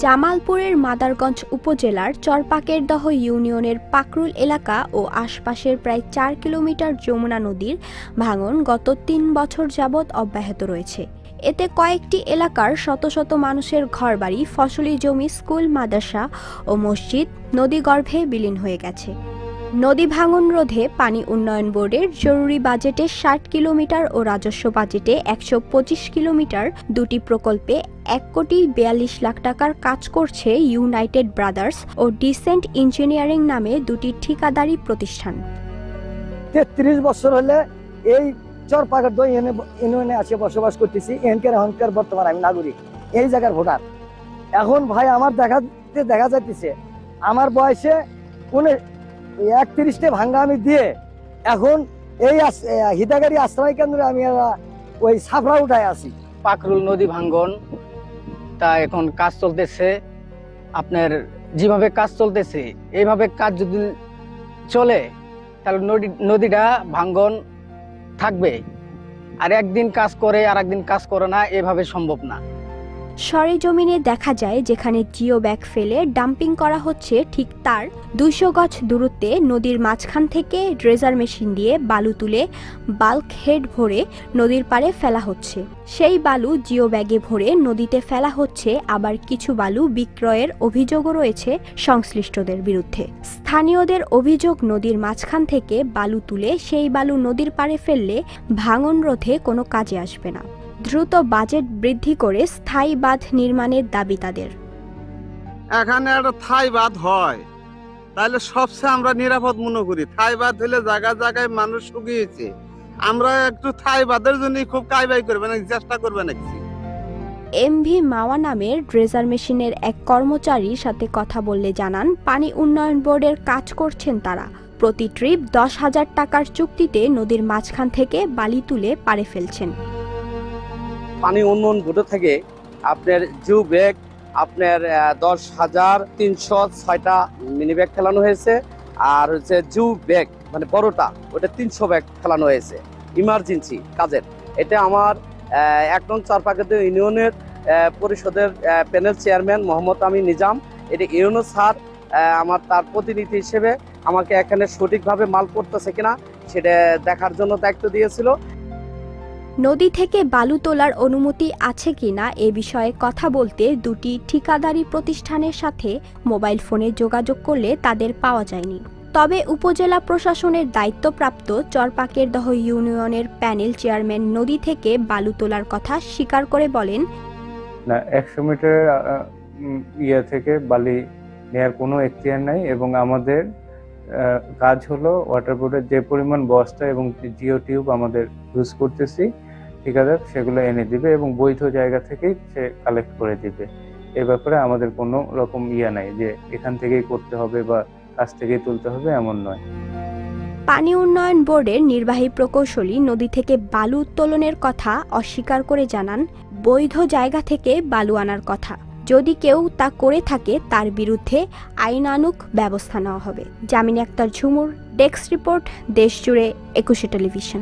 জামালপুরের মাদারগঞ্জ উপজেলার চরপাকেরদহ ইউনিয়নের পাকরুল এলাকা ও আশপাশের প্রায় ৪ কিলোমিটার যমুনা নদীর ভাঙন গত ৩ বছর যাবৎ অব্যাহত রয়েছে। এতে কয়েকটি এলাকার শত শত মানুষের ঘরবাড়ি, ফসলি জমি, স্কুল, মাদ্রাসা ও মসজিদ নদীগর্ভে বিলীন হয়ে গেছে। নদী ভাঙন রোধে পানি উন্নয়ন বোর্ডের জরুরি বাজেটে ৬০ কিলোমিটার ও রাজস্ব বাজেটে ১২৫ কিলোমিটার দুটি প্রকল্পে ১,৪২,০০,০০০ টাকার কাজ করছে ইউনাইটেড ব্রাদার্স ও ডিসেন্ট ইঞ্জিনিয়ারিং নামে দুটি ঠিকাদারি প্রতিষ্ঠান। ৩৩ বছর হলে এই চরপাকেরদহ ইউনিয়নে আসে বসবাস করতেছি। এখানকার বর্তমান আমি নাগরিক, এই জায়গার ভোটার। এখন ভাই আমার দেখা যাইতেছে আমার বয়সে ৩১টে ভাঙ্গা আমি দিয়ে এখন এই হিতাগারী আশ্রয় কেন্দ্রে আমি ওই সাফরা উঠায় আছি। পাকরুল নদী ভাঙ্গন তা এখন কাজ চলতেছে। আপনার যেভাবে কাজ চলতেছে এইভাবে কাজ যদি চলে তাহলে নদীটা ভাঙ্গন থাকবে, আর একদিন কাজ করে আর একদিন কাজ করে না, এভাবে সম্ভব না। সরেজমিনে দেখা যায় যেখানে জিও ব্যাগ ফেলে ডাম্পিং করা হচ্ছে ঠিক তার ২০০ গজ দূরত্বে নদীর মাঝখান থেকে ড্রেজার মেশিন দিয়ে বালু তুলে বাল্ক হেড ভরে নদীর পাড়ে ফেলা হচ্ছে। সেই বালু জিও ব্যাগে ভরে নদীতে ফেলা হচ্ছে, আবার কিছু বালু বিক্রয়ের অভিযোগও রয়েছে সংশ্লিষ্টদের বিরুদ্ধে। স্থানীয়দের অভিযোগ, নদীর মাঝখান থেকে বালু তুলে সেই বালু নদীর পাড়ে ফেললে ভাঙন রোধে কোনো কাজে আসবে না। দ্রুত বাজেট বৃদ্ধি করে স্থায়ী বাঁধ নির্মাণের দাবি তাদের। এখানে একটা থাই বাঁধ হয় তাহলে সবচেয়ে আমরা নিরাপদ মনে করি। থাই বাঁধ হলে জায়গায় জায়গায় মানুষ শুকিয়েছে, আমরা একটু থাই বাঁধের জন্য খুব কাইবাই করবে না, চেষ্টা করবে নাকি। এমভি মাওয়া নামের ড্রেজার মেশিনের এক কর্মচারীর সাথে কথা বললে জানান, পানি উন্নয়ন বোর্ডের কাজ করছেন তারা। প্রতি ট্রিপ ১০,০০০ টাকার চুক্তিতে নদীর মাঝখান থেকে বালি তুলে পাড়ে ফেলছেন। পানি উন্নয়ন বোর্ড থেকে আপনার জিও ব্যাগ আপনার ১০,৩০৬টা মিনি ব্যাগ ফেলানো হয়েছে, আর হচ্ছে জিও ব্যাগ মানে বড়টা ওটা ৩০০ ব্যাগ ফেলানো হয়েছে ইমার্জেন্সি কাজের। এটা আমার ১ নং চরপাকেরদহ ইউনিয়নের পরিষদের প্যানেল চেয়ারম্যান মোহাম্মদ আমিন নিজাম, এটা ইউনো স্যার আমার তার প্রতিনিধি হিসেবে আমাকে এখানে সঠিকভাবে মাল করতেছে কিনা সেটা দেখার জন্য দায়িত্ব দিয়েছিল। নদী থেকে বালু তোলার অনুমতি আছে কিনা এ বিষয়ে কথা বলতে দুটি ঠিকাদারি প্রতিষ্ঠানের সাথে মোবাইল ফোনে যোগাযোগ করলে তাদের পাওয়া যায়নি। তবে উপজেলা প্রশাসনের দায়িত্বপ্রাপ্ত চরপাকেরদহ ইউনিয়নের প্যানেল চেয়ারম্যান নদী থেকে বালু তোলার কথা স্বীকার করে বলেন, না, ১০০ মিটার ইয়া থেকে বালি নেয়ার কোনো এখতিয়ার নাই, এবং আমাদের কাজ হলো ওয়াটার বোর্ডের যে পরিমাণ বস্তা এবং জিও টিউব আমাদের ইউজ করতেছি ঠিকাদার সেগুলো এনে দিবে এবং বৈধ জায়গা থেকেই সে কালেক্ট করে দিবে। এ ব্যাপারে আমাদের কোনো রকম ইয়া নাই যে এখান থেকেই করতে হবে বা কাছ থেকেই তুলতে হবে, এমন নয়। পানি উন্নয়ন বোর্ডের নির্বাহী প্রকৌশলী নদী থেকে বালু উত্তোলনের কথা অস্বীকার করে জানান, বৈধ জায়গা থেকে বালু আনার কথা। যদি কেউ তা করে থাকে তার বিরুদ্ধে আইনানুগ ব্যবস্থা নেওয়া হবে। জামিনী আক্তার ঝুমুর, ডেস্ক রিপোর্ট, দেশজুড়ে ২১ টেলিভিশন।